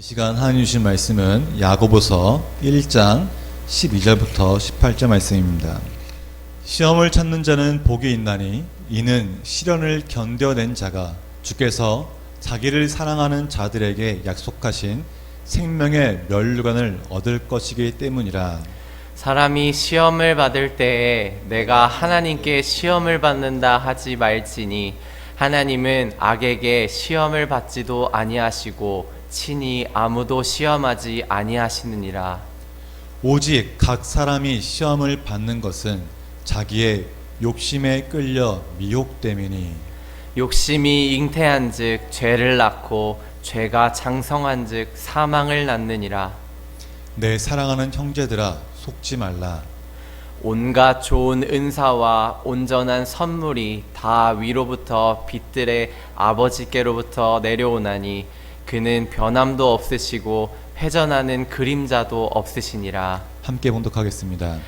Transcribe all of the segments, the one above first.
이 시간 하나님 주신 말씀은 야고보서 1장 12절부터 18절 말씀입니다. 시험을 찾는 자는 복이 있나니 이는 시련을 견뎌낸 자가 주께서 자기를 사랑하는 자들에게 약속하신 생명의 면류관을 얻을 것이기 때문이라. 사람이 시험을 받을 때에 내가 하나님께 시험을 받는다 하지 말지니 하나님은 악에게 시험을 받지도 아니하시고 친히 아무도 시험하지 아니하시느니라. 오직 각 사람이 시험을 받는 것은 자기의 욕심에 끌려 미혹됨이니 욕심이 잉태한즉 죄를 낳고 죄가 장성한즉 사망을 낳느니라. 내 사랑하는 형제들아 속지 말라. 온갖 좋은 은사와 온전한 선물이 다 위로부터 빛들의 아버지께로부터 내려오나니 그는 변함도 없으시고 회전하는 그림자도 없으시니라. 함께 봉독하겠습니다.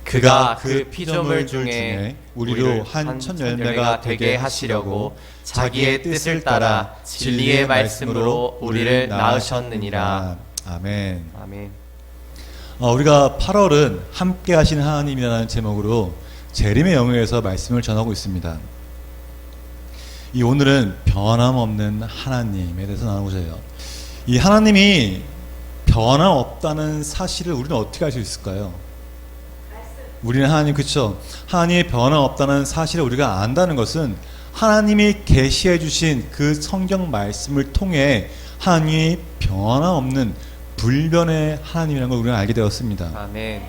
그가 그 피조물 중에 우리로 한 첫 열매가 되게 하시려고 자기의 뜻을 따라 진리의 말씀으로 우리를 낳으셨느니라. 아멘. 아멘. 우리가 8월은 함께 하시는 하나님이라는 제목으로 재림의 영역에서 말씀을 전하고 있습니다. 이 오늘은 변함없는 하나님에 대해서 나누고자 해요. 이 하나님이 변함없다는 사실을 우리는 어떻게 알 수 있을까요? 우리는 하나님, 그렇죠? 하나님이 변함없다는 사실을 우리가 안다는 것은 하나님이 계시해 주신 그 성경 말씀을 통해 하나님이 변함없는 불변의 하나님이라는 걸 우리가 알게 되었습니다. 아멘.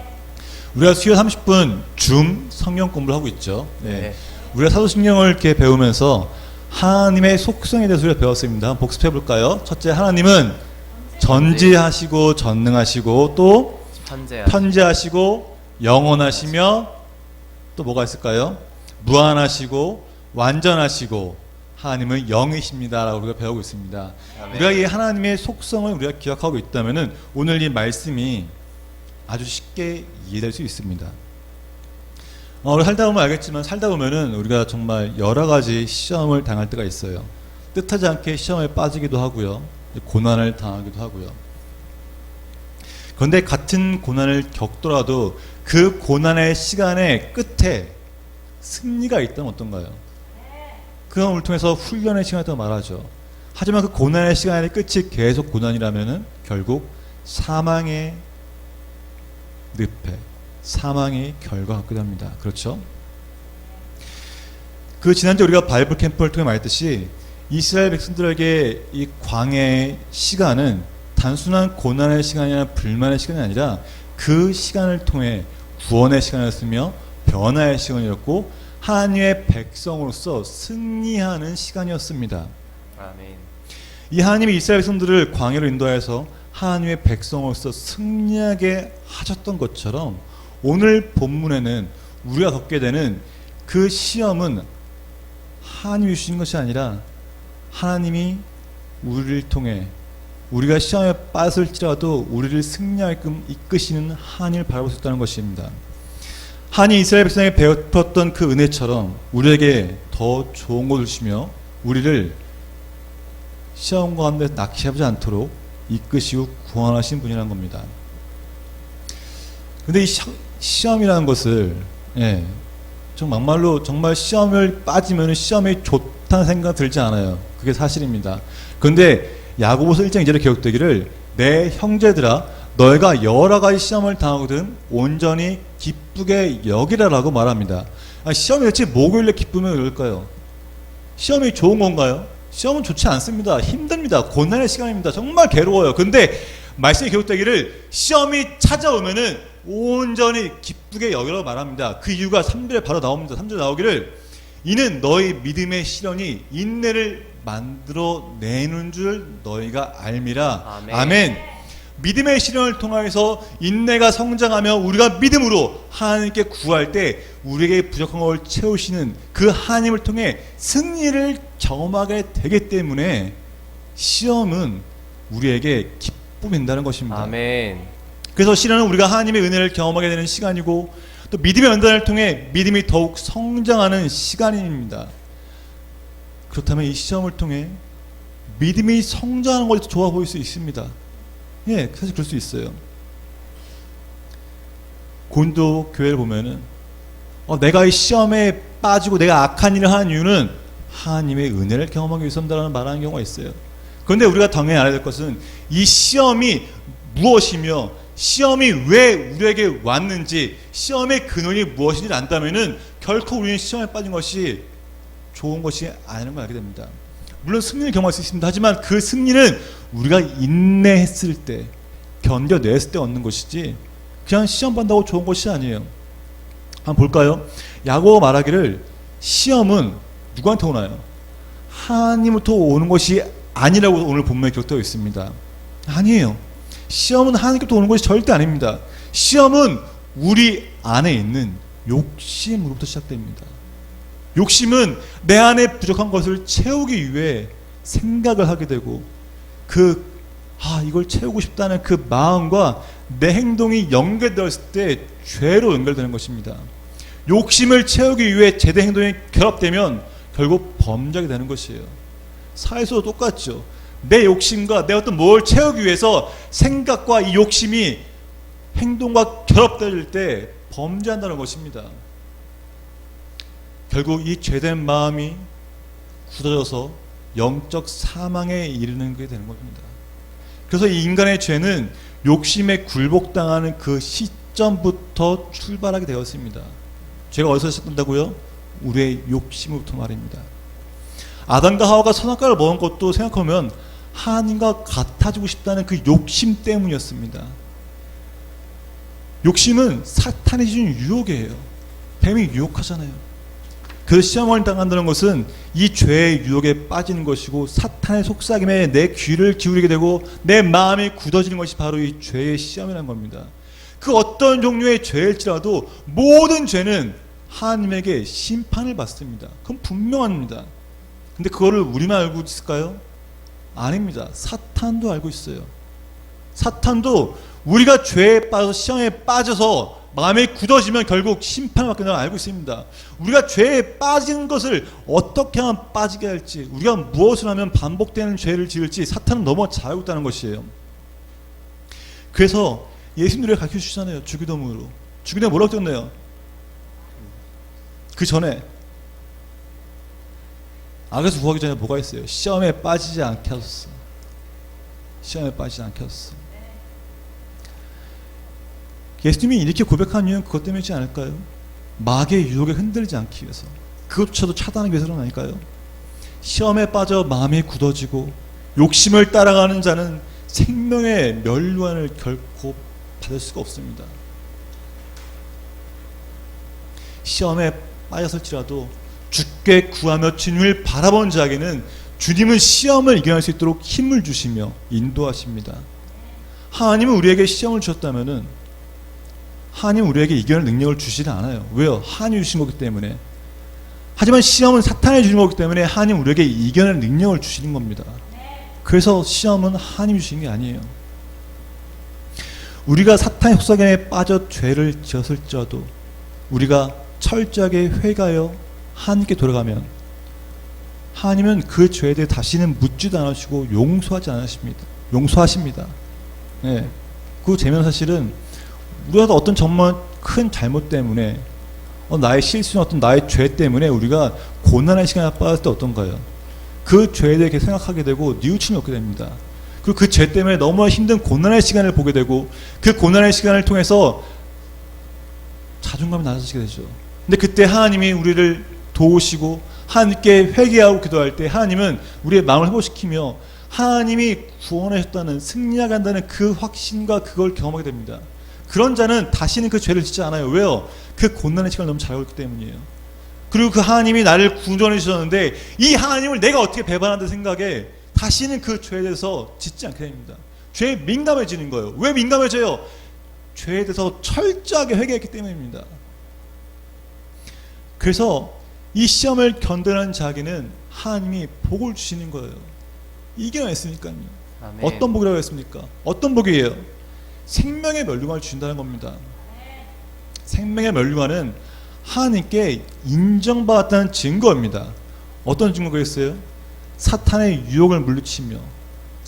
우리가 수요 30분 줌 성경 공부를 하고 있죠. 네. 우리가 사도신경을 이렇게 배우면서 하나님의 속성에 대해서 우리가 배웠습니다. 한번 복습해 볼까요? 첫째, 하나님은 전지하시고 전능하시고 또 편재하시고 영원하시며 또 뭐가 있을까요? 무한하시고 완전하시고 하나님은 영이십니다라고 우리가 배우고 있습니다. 아멘. 우리가 이 하나님의 속성을 우리가 기억하고 있다면은 오늘 이 말씀이 아주 쉽게 이해될 수 있습니다. 우리 살다 보면 알겠지만 살다 보면은 우리가 정말 여러 가지 시험을 당할 때가 있어요. 뜻하지 않게 시험에 빠지기도 하고요, 고난을 당하기도 하고요. 그런데 같은 고난을 겪더라도 그 고난의 시간의 끝에 승리가 있다면 어떤가요? 그건 우리를 통해서 훈련의 시간이라고 말하죠. 하지만 그 고난의 시간의 끝이 계속 고난이라면은 결국 사망의 늪에 사망의 결과 같기도 합니다. 그렇죠? 그 지난주 우리가 바이블 캠프를 통해 말했듯이 이스라엘 백성들에게 이 광야의 시간은 단순한 고난의 시간이나 불만의 시간이 아니라 그 시간을 통해 구원의 시간이었으며 변화의 시간이었고 하나님의 백성으로서 승리하는 시간이었습니다. 아멘. 이 하나님이 이스라엘 백성들을 광야로 인도하여서 하나님의 백성으로서 승리하게 하셨던 것처럼 오늘 본문에는 우리가 겪게 되는 그 시험은 하나님이 주신 것이 아니라 하나님이 우리를 통해 우리가 시험에 빠질지라도 우리를 승리하게끔 이끄시는 하나님을 바라볼 수 있다는 것입니다. 하나님 이스라엘 백성에게 베풀었던 그 은혜처럼 우리에게 더 좋은 것을 주시며 우리를 시험 가운데 낚시하지 않도록 이끄시고 구원하신 분이라는 겁니다. 그런데 이 시험이라는 것을 좀 막말로 정말 시험을 빠지면 시험이 좋다는 생각 들지 않아요. 그게 사실입니다. 그런데 야고보서 1장 2절에 기록되기를 내 형제들아 너희가 여러 가지 시험을 당하거든 온전히 기쁘게 여기라라고 말합니다. 시험이 대체 뭐길래 기쁘면 그럴까요? 시험이 좋은 건가요? 시험은 좋지 않습니다. 힘듭니다. 고난의 시간입니다. 정말 괴로워요. 근데 말씀이 기록되기를 시험이 찾아오면은 온전히 기쁘게 여기라고 말합니다. 그 이유가 3절에 바로 나옵니다. 3절에 나오기를 이는 너희 믿음의 시련이 인내를 만들어 내는 줄 너희가 알미라. 아멘. 아멘. 믿음의 시련을 통해서 인내가 성장하며 우리가 믿음으로 하나님께 구할 때 우리에게 부족한 것을 채우시는 그 하나님을 통해 승리를 경험하게 되기 때문에 시험은 우리에게 기쁨인다는 것입니다. 아멘. 그래서 시련은 우리가 하나님의 은혜를 경험하게 되는 시간이고 또 믿음의 연단을 통해 믿음이 더욱 성장하는 시간입니다. 그렇다면 이 시험을 통해 믿음이 성장하는 것이 좋아 보일 수 있습니다. 예, 사실 그럴 수 있어요. 고린도 교회를 보면은 내가 이 시험에 빠지고 내가 악한 일을 하는 이유는 하나님의 은혜를 경험하기 위해서라는 말하는 경우가 있어요. 그런데 우리가 당연히 알아야 될 것은 이 시험이 무엇이며 시험이 왜 우리에게 왔는지 시험의 근원이 무엇인지 안다면은 결코 우리는 시험에 빠진 것이 좋은 것이 아니라는 걸 알게 됩니다. 물론 승리를 경험할 수 있습니다. 하지만 그 승리는 우리가 인내했을 때, 견뎌냈을 때 얻는 것이지 그냥 시험 받는다고 좋은 것이 아니에요. 한번 볼까요? 야고보가 말하기를 시험은 누구한테 오나요? 하나님부터 오는 것이 아니라고 오늘 본문에 기록되어 있습니다. 아니에요. 시험은 하나님께부터 오는 것이 절대 아닙니다. 시험은 우리 안에 있는 욕심으로부터 시작됩니다. 욕심은 내 안에 부족한 것을 채우기 위해 생각을 하게 되고 이걸 채우고 싶다는 그 마음과 내 행동이 연결되었을 때 죄로 연결되는 것입니다. 욕심을 채우기 위해 제대 행동이 결합되면 결국 범죄하게 되는 것이에요. 사회에서도 똑같죠. 내 욕심과 내 어떤 뭘 채우기 위해서 생각과 이 욕심이 행동과 결합될 때 범죄한다는 것입니다. 결국 이 죄된 마음이 굳어져서 영적 사망에 이르는 게 되는 겁니다. 그래서 이 인간의 죄는 욕심에 굴복당하는 그 시점부터 출발하게 되었습니다. 죄가 어디서 시작된다고요? 우리의 욕심부터 말입니다. 아담과 하와가 선악과를 먹은 것도 생각하면 하나님과 같아지고 싶다는 그 욕심 때문이었습니다. 욕심은 사탄이 주는 유혹이에요. 뱀이 유혹하잖아요. 그 시험을 당한다는 것은 이 죄의 유혹에 빠지는 것이고 사탄의 속삭임에 내 귀를 기울이게 되고 내 마음이 굳어지는 것이 바로 이 죄의 시험이라는 겁니다. 그 어떤 종류의 죄일지라도 모든 죄는 하나님에게 심판을 받습니다. 그건 분명합니다. 근데 그거를 우리만 알고 있을까요? 아닙니다. 사탄도 알고 있어요. 사탄도 우리가 죄에 빠져서 시험에 빠져서 마음이 굳어지면 결국 심판을 받게 되는 걸 알고 있습니다. 우리가 죄에 빠진 것을 어떻게 하면 빠지게 할지, 우리가 무엇을 하면 반복되는 죄를 지을지 사탄은 너무 잘 알고 있다는 것이에요. 그래서 예수님들이 가르쳐 주시잖아요. 주기도문으로. 주기도문에 뭐라고 썼나요? 그 전에 악에서 구하기 전에 뭐가 있어요? 시험에 빠지지 않게 하소서. 시험에 빠지지 않게 하소서. 예수님이 이렇게 고백한 이유는 그것 때문이지 않을까요? 마귀의 유혹에 흔들리지 않기 위해서, 그것조차도 차단하기 위해서는 아닐까요? 시험에 빠져 마음이 굳어지고 욕심을 따라가는 자는 생명의 멸류관을 결코 받을 수가 없습니다. 시험에 빠졌을지라도 주께 구하며 주님을 바라본 자에게는 주님은 시험을 이겨낼 수 있도록 힘을 주시며 인도하십니다. 하나님은 우리에게 시험을 주셨다면은 하나님은 우리에게 이겨낼 능력을 주시지 않아요. 왜요? 하나님이 주신 거기 때문에. 하지만 시험은 사탄이 주신 거기 때문에 하나님은 우리에게 이겨낼 능력을 주시는 겁니다. 그래서 시험은 하나님이 주신 게 아니에요. 우리가 사탄의 속삭임에 빠져 죄를 지었을지라도 우리가 철저하게 회개하여 하나님께 돌아가면 하나님은 그 죄에 대해 다시는 묻지도 않으시고 용서하십니다. 예. 그 재미는 사실은 우리가 어떤 정말 큰 잘못 때문에 나의 실수나 어떤 나의 죄 때문에 우리가 고난의 시간에 빠졌을 때 어떤가요? 그 죄에 대해 생각하게 되고 뉘우침이 오게 됩니다. 그리고 그 죄 때문에 너무 힘든 고난의 시간을 보게 되고 그 고난의 시간을 통해서 자존감이 낮아지게 되죠. 근데 그때 하나님이 우리를 도우시고 하나님께 회개하고 기도할 때 하나님은 우리의 마음을 회복시키며 하나님이 구원하셨다는, 승리하게 한다는 그 확신과 그걸 경험하게 됩니다. 그런 자는 다시는 그 죄를 짓지 않아요. 왜요? 그 고난의 시간을 너무 잘 알고 있기 때문이에요. 그리고 그 하나님이 나를 구원해 주셨는데 이 하나님을 내가 어떻게 배반한다는 생각에 다시는 그 죄에 대해서 짓지 않게 됩니다. 죄에 민감해지는 거예요. 왜 민감해져요? 죄에 대해서 철저하게 회개했기 때문입니다. 그래서 이 시험을 견뎌낸 자에게는 하나님이 복을 주시는 거예요. 이겨냈으니까요. 아멘. 어떤 복이라고 했습니까? 어떤 복이에요? 생명의 멸류관을 주신다는 겁니다. 생명의 멸류관은 하나님께 인정받았다는 증거입니다. 어떤 증거가 있어요? 사탄의 유혹을 물리치며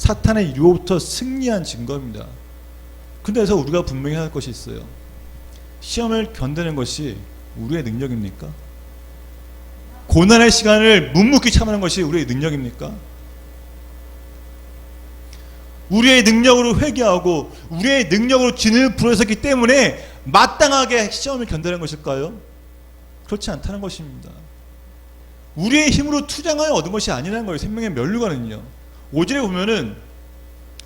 사탄의 유혹부터 승리한 증거입니다. 근데 그래서 우리가 분명히 할 것이 있어요. 시험을 견디는 것이 우리의 능력입니까? 고난의 시간을 묵묵히 참는 것이 우리의 능력입니까? 우리의 능력으로 회개하고 우리의 능력으로 진을 부려섰기 때문에 마땅하게 시험을 견디는 것일까요? 그렇지 않다는 것입니다. 우리의 힘으로 투쟁하여 얻은 것이 아니라는 거예요. 생명의 면류관은요. 5절에 보면은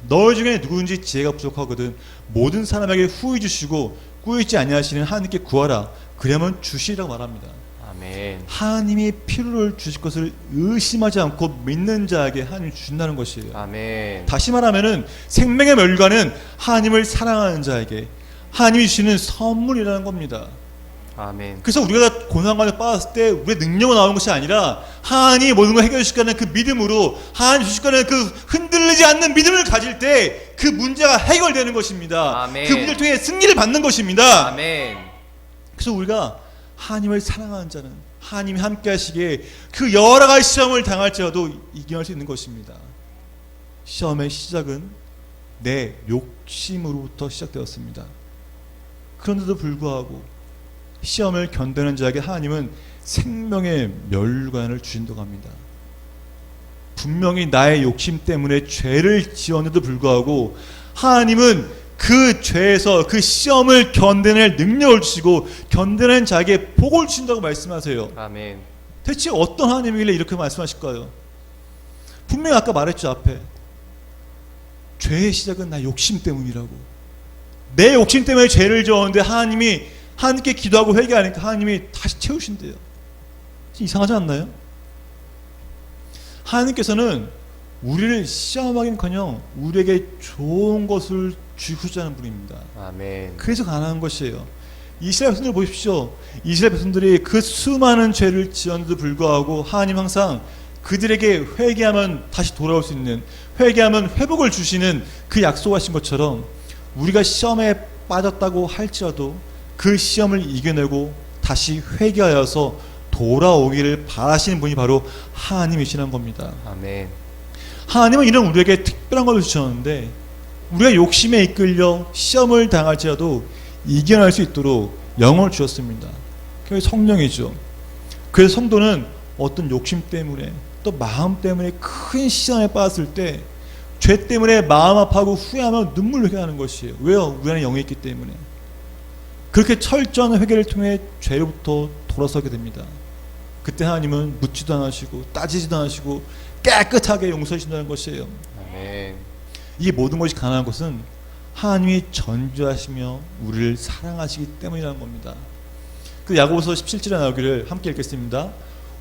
너희 중에 누구든지 지혜가 부족하거든 모든 사람에게 후히 주시고 꾸짖지 아니하시는 하나님께 구하라 그러면 주시리라고 말합니다. 아멘. 하나님이 필요를 주실 것을 의심하지 않고 믿는 자에게 하나님이 주신다는 것이에요. 아멘. 다시 말하면은 생명의 면류관은 하나님을 사랑하는 자에게 하나님이 주시는 선물이라는 겁니다. 아멘. 그래서 우리가 고난관에 빠졌을 때 우리의 능력으로 나오는 것이 아니라 하나님이 모든 걸 해결해 주실 거라는 그 믿음으로 하나님 주실 거라는 그 흔들리지 않는 믿음을 가질 때 그 문제가 해결되는 것입니다. 아멘. 그 문제를 통해 승리를 받는 것입니다. 아멘. 그래서 우리가 하나님을 사랑하는 자는 하나님이 함께 하시기에 그 여러 가지 시험을 당할지라도 이겨낼 수 있는 것입니다. 시험의 시작은 내 욕심으로부터 시작되었습니다. 그런데도 불구하고 시험을 견디는 자에게 하나님은 생명의 면류관을 주신다고 합니다. 분명히 나의 욕심 때문에 죄를 지었는데도 불구하고 하나님은 그 죄에서 그 시험을 견뎌낼 능력을 주시고 견뎌낸 자에게 복을 주신다고 말씀하세요. 아멘. 대체 어떤 하나님이길래 이렇게 말씀하실까요? 분명히 아까 말했죠. 앞에 죄의 시작은 나 욕심 때문이라고. 내 욕심 때문에 죄를 지었는데 하나님께 기도하고 회개하니까 하나님이 다시 채우신대요. 이상하지 않나요? 하나님께서는 우리를 시험하긴커녕 우리에게 좋은 것을 주고자 하는 분입니다. 아멘. 그래서 가난한 것이에요. 이스라엘 백성들 보십시오. 이스라엘 백성들이 그 수많은 죄를 지었는데도 불구하고 하나님 항상 그들에게 회개하면 다시 돌아올 수 있는, 회개하면 회복을 주시는 그 약속하신 것처럼 우리가 시험에 빠졌다고 할지라도 그 시험을 이겨내고 다시 회개하여서 돌아오기를 바라시는 분이 바로 하나님이시는 겁니다. 아멘. 하나님은 이런 우리에게 특별한 것을 주셨는데 우리가 욕심에 이끌려 시험을 당할지라도 이겨낼 수 있도록 영을 주셨습니다. 그게 성령이죠. 그래서 성도는 어떤 욕심 때문에 또 마음 때문에 큰 시험에 빠졌을 때 죄 때문에 마음 아파하고 후회하면 눈물을 흘려하는 것이에요. 왜요? 우리 안에 영이 있기 때문에. 그렇게 철저한 회개를 통해 죄로부터 돌아서게 됩니다. 그때 하나님은 묻지도 않으시고 따지지도 않으시고 깨끗하게 용서해 주신다는 것이에요. 아멘. 이 모든 것이 가능한 것은 하나님이 전주하시며 우리를 사랑하시기 때문이라는 겁니다. 그 야고보서 17절에 나오기를 함께 읽겠습니다.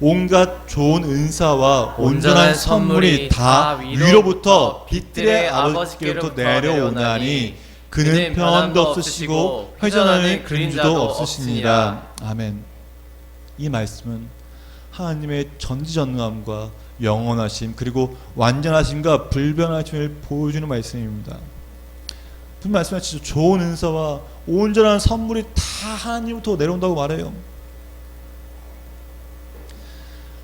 온갖 좋은 은사와 온전한 선물이 다 위로부터 빛들의 아버지께로부터 내려오나니 그는 변함도 없으시고 회전하는 그림자도 없으시니라. 아멘. 이 말씀은 하나님의 전지전능함과 영원하심 그리고 완전하심과 불변하심을 보여주는 말씀입니다. 무슨 말씀하시죠? 좋은 은사와 온전한 선물이 다 하나님부터 내려온다고 말해요.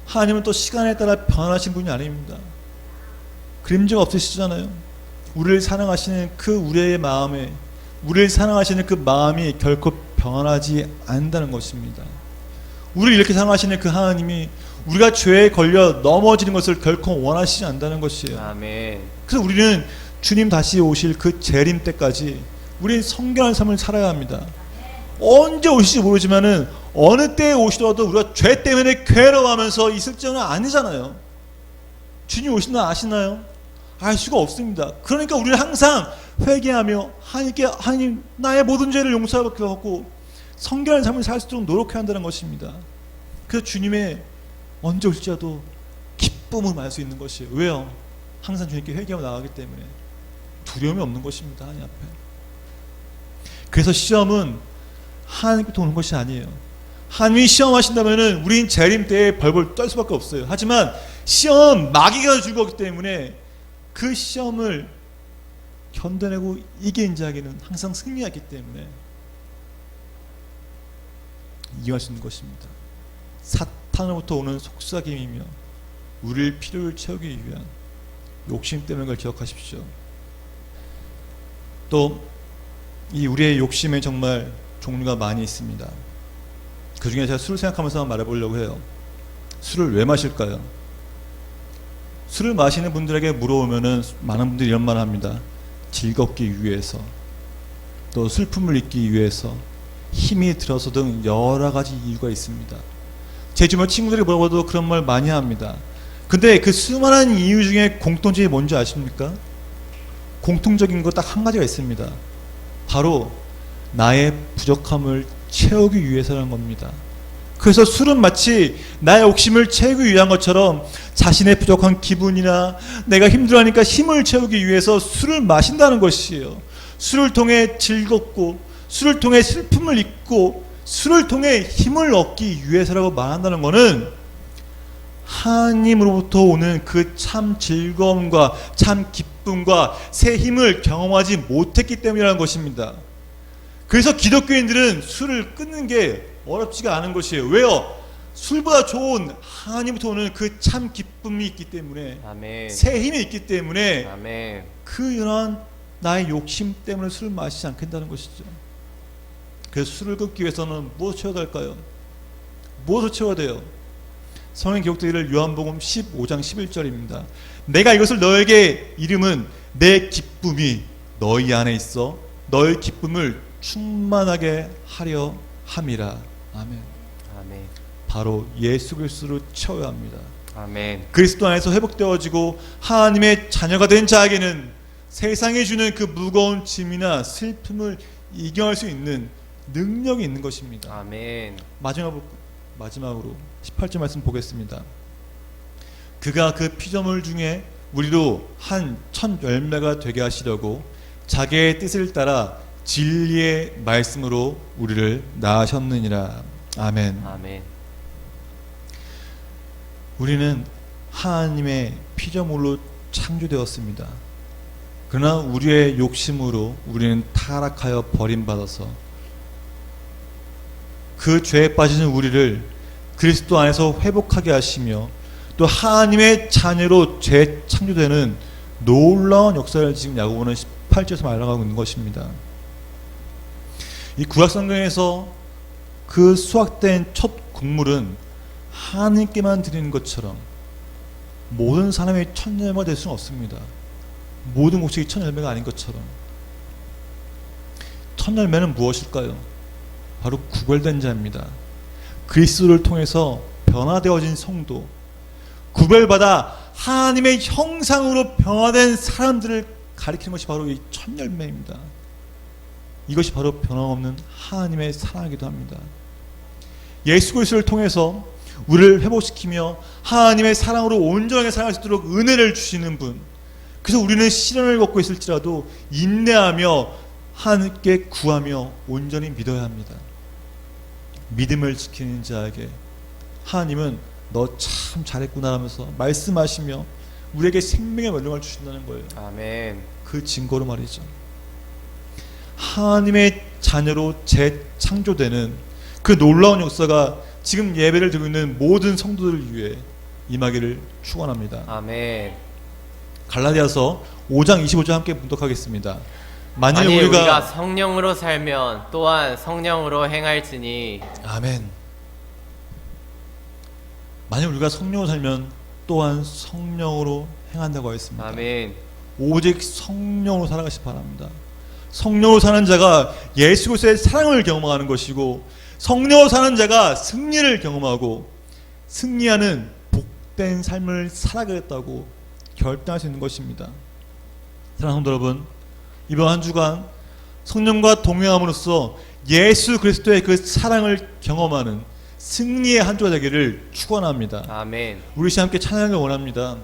하나님은 또 시간에 따라 변하신 분이 아닙니다. 그림자가 없으시잖아요. 우리를 사랑하시는 그 우리의 마음에 우리를 사랑하시는 그 마음이 결코 변하지 않는다는 것입니다. 우리를 이렇게 사랑하시는 그 하나님이 우리가 죄에 걸려 넘어지는 것을 결코 원하시지 않는다는 것이에요. 아멘. 그래서 우리는 주님 다시 오실 그 재림 때까지 우리는 성결한 삶을 살아야 합니다. 언제 오실지 모르지만은 어느 때에 오시더라도 우리가 죄 때문에 괴로워하면서 있을 줄은 아니잖아요. 주님 오신다 아시나요? 알 수가 없습니다. 그러니까 우리는 항상 회개하며 하나님 나의 모든 죄를 용서하고 성결한 삶을 살 수 있도록 노력해야 한다는 것입니다. 그래서 주님의 언제 올지라도 기쁨을 말할 수 있는 것이에요. 왜요? 항상 주님께 회개하고 나가기 때문에 두려움이 없는 것입니다. 하나님 앞에. 그래서 시험은 하나님께부터 오는 것이 아니에요. 하나님이 시험하신다면 우린 재림 때에 벌벌 떨 수밖에 없어요. 하지만 시험은 마귀가 주고 있기 때문에 그 시험을 견뎌내고 이긴 자에게는 항상 승리하기 때문에 이겨할 수 있는 것입니다. 사탄으로부터 오는 속삭임이며 우리를 필요를 채우기 위한 욕심 때문인 걸 기억하십시오. 또 이 우리의 욕심에 정말 종류가 많이 있습니다. 그 중에 제가 술을 생각하면서 말해보려고 해요. 술을 왜 마실까요? 술을 마시는 분들에게 물어보면은 많은 분들이 이런 말을 합니다. 즐겁기 위해서, 또 슬픔을 잊기 위해서, 힘이 들어서 등 여러 가지 이유가 있습니다. 제 주변 친구들이 물어봐도 그런 말 많이 합니다. 근데 그 수많은 이유 중에 공통점이 뭔지 아십니까? 공통적인 거 딱 한 가지가 있습니다. 바로 나의 부족함을 채우기 위해서라는 겁니다. 그래서 술은 마치 나의 욕심을 채우기 위한 것처럼 자신의 부족한 기분이나 내가 힘들어하니까 힘을 채우기 위해서 술을 마신다는 것이에요. 술을 통해 즐겁고, 술을 통해 슬픔을 잊고, 술을 통해 힘을 얻기 위해서라고 말한다는 것은 하나님으로부터 오는 그 참 즐거움과 참 기쁨과 새 힘을 경험하지 못했기 때문이라는 것입니다. 그래서 기독교인들은 술을 끊는 게 어렵지가 않은 것이에요. 왜요? 술보다 좋은 하나님부터 오는 그 참 기쁨이 있기 때문에, 아멘. 새 힘이 있기 때문에, 아멘. 그 이러한 나의 욕심 때문에 술을 마시지 않겠다는 것이죠. 그래서 술을 끊기 위해서는 무엇을 채워야 할까요? 무엇을 채워야 돼요? 성경 기록되기를 요한복음 15장 11절입니다. 내가 이것을 너에게 이름은 내 기쁨이 너희 안에 있어 너의 기쁨을 충만하게 하려 함이라. 아멘. 아멘. 바로 예수 그리스도로 채워야 합니다. 아멘. 그리스도 안에서 회복되어지고 하나님의 자녀가 된 자에게는 세상이 주는 그 무거운 짐이나 슬픔을 이겨낼 수 있는 능력이 있는 것입니다. 아멘. 마지막으로 18절 말씀 보겠습니다. 그가 그 피조물 중에 우리로 한 첫 열매가 되게 하시려고 자기의 뜻을 따라 진리의 말씀으로 우리를 낳으셨느니라. 아멘. 아멘. 우리는 하나님의 피조물로 창조되었습니다. 그러나 우리의 욕심으로 우리는 타락하여 버림받아서 그 죄에 빠지는 우리를 그리스도 안에서 회복하게 하시며 또 하나님의 자녀로 재창조되는 놀라운 역사를 지금 야고보는 18절에서 말하고 있는 것입니다. 이 구약성경에서 그 수확된 첫 곡물은 하나님께만 드리는 것처럼 모든 사람의 첫 열매가 될 수는 없습니다. 모든 곡식이 첫 열매가 아닌 것처럼. 첫 열매는 무엇일까요? 바로 구별된 자입니다. 그리스도를 통해서 변화되어진 성도, 구별받아 하나님의 형상으로 변화된 사람들을 가리키는 것이 바로 이 첫 열매입니다. 이것이 바로 변함없는 하나님의 사랑이기도 합니다. 예수 그리스도를 통해서 우리를 회복시키며 하나님의 사랑으로 온전하게 살아갈 수 있도록 은혜를 주시는 분, 그래서 우리는 시련을 겪고 있을지라도 인내하며 하나님께 구하며 온전히 믿어야 합니다. 믿음을 지키는 자에게 하나님은 너 참 잘했구나 하면서 말씀하시며 우리에게 생명의 멸령을 주신다는 거예요. 아멘. 그 증거로 말이죠. 하나님의 자녀로 재창조되는 그 놀라운 역사가 지금 예배를 드리고 있는 모든 성도들을 위해 임하기를 축원합니다. 아멘. 갈라디아서 5장 25절 함께 분독하겠습니다. 만일 우리가 성령으로 살면 또한 성령으로 행할지니. 아멘. 만일 우리가 성령으로 살면 또한 성령으로 행한다고 하였습니다. 아멘. 오직 성령으로 살아가시 바랍니다. 성령으로 사는 자가 예수 그리스도의 사랑을 경험하는 것이고, 성령으로 사는 자가 승리를 경험하고 승리하는 복된 삶을 살아가겠다고 결단할 수 있는 것입니다. 사랑하는 성도 여러분, 이번 한 주간 성령과 동행함으로써 예수 그리스도의 그 사랑을 경험하는 승리의 한 주가 되기를 축원합니다. 아멘. 우리 함께 찬양을 원합니다.